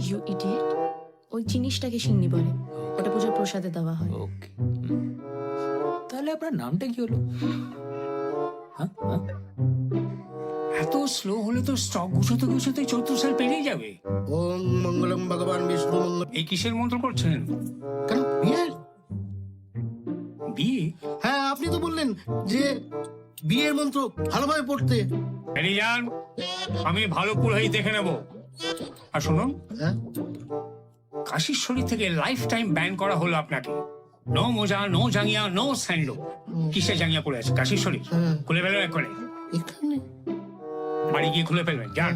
You idiot, ওই জিনিসটাকে সিন্নি বলে, ওটা পুজোর প্রসাদে দেওয়া হয়। ওকে, তাহলে আপনার নামটা কি হলো? হ্যাঁ হ্যাঁ, এত স্লো হলে তো স্টক গুছোতে গুছোতে 14 সাল পেরিয়ে যাবে। ওম মঙ্গলম ভগবান বিষ্ণু মঙ্গল। এই কিসের মন্ত্র করছেন? কেন বিয়ের? বিয়ে? হ্যাঁ, আপনি তো বললেন যে বিয়ের মন্ত্র ভালোভাবে পড়তে। বেরিয়ে যান, আমি ভালো পুরোহিত দেখে নেব। আর শুনুন, হ্যাঁ, কাশীশ্বরী থেকে লাইফ টাইম ব্যান করা হলো আপনাকে। নো মোজা, নো জাঙ্গিয়া, নো স্যান্ডো। কিসে জাঙ্গিয়া পড়ে আছে? কাশীশ্বরী। হ্যাঁ। খুলে ফেলবেন এক্ষুনি, এখানে বাড়ি গিয়ে খুলে ফেলবেন, যান।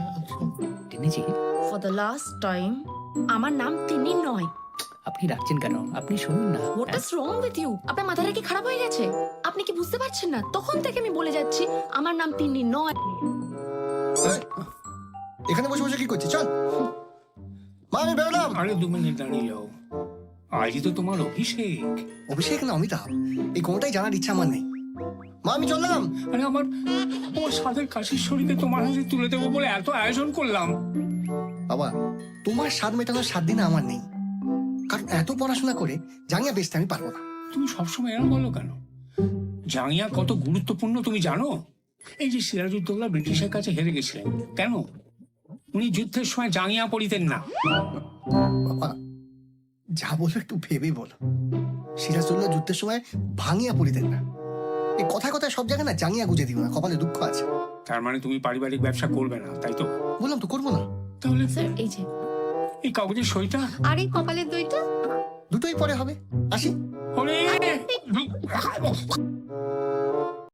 টেনেছি। ফর দ্য লাস্ট টাইম, আমার নাম তিনি নয়। আপনি রাখছেন কেন? আপনি শুনুন না। What is wrong with you? আপনার মাথাটা কি খারাপ হয়ে গেছে? আপনি কি বুঝতে পারছেন না? তখন থেকে আমি বলে যাচ্ছি আমার নাম তিনি নয়। এখানে বসে বসে কি করছিস? চল মা, আমি বেরোলাম। আরে 2 মিনিট দাঁড়িয়ে যাও, আজই তো তোমার অভিষেক। অভিষেক না অমিতাভ, এই কোনটাই জানার ইচ্ছা আমার নেই। মা, আমি চললাম। আরে আমার সাদের কাশীশ্বরীকে তোমার হাতে তুলে দেবো বলে এত আয়োজন করলাম। বাবা, তোমার স্বাদ মেটানোর 7 দিন আমার নেই, কারণ এত পড়াশোনা করে জাঙ্গিয়া বেচতে আমি পারবো না। তুমি সবসময় এরকম বলো কেন? জাঙ্গিয়া কত গুরুত্বপূর্ণ তুমি জানো? এই যে সিরাজউদ্দৌলা ব্রিটিশের কাছে হেরে গেছিলেন কেন? উনি যুদ্ধের সময় জাঙ্গিয়া পরিতেন না। বাবা, যা বলো একটু ভেবে বলো। সিরাজদৌল্লা যুদ্ধের সময় ভাঙিয়া পড়িতেন না। এই কথায় কথায় সব জায়গায় না জাঙ্গিয়া গুজে দিও না, কপালে দুঃখ আছে। তার মানে তুমি পারিবারিক ব্যবসা করবে না, তাই তো? বললাম তো করবো না। তাহলে স্যার, এই যে এই কাগজের সইটা? আর এই কপালের দইটা। দুটোই পরে হবে, আসি। ওরে!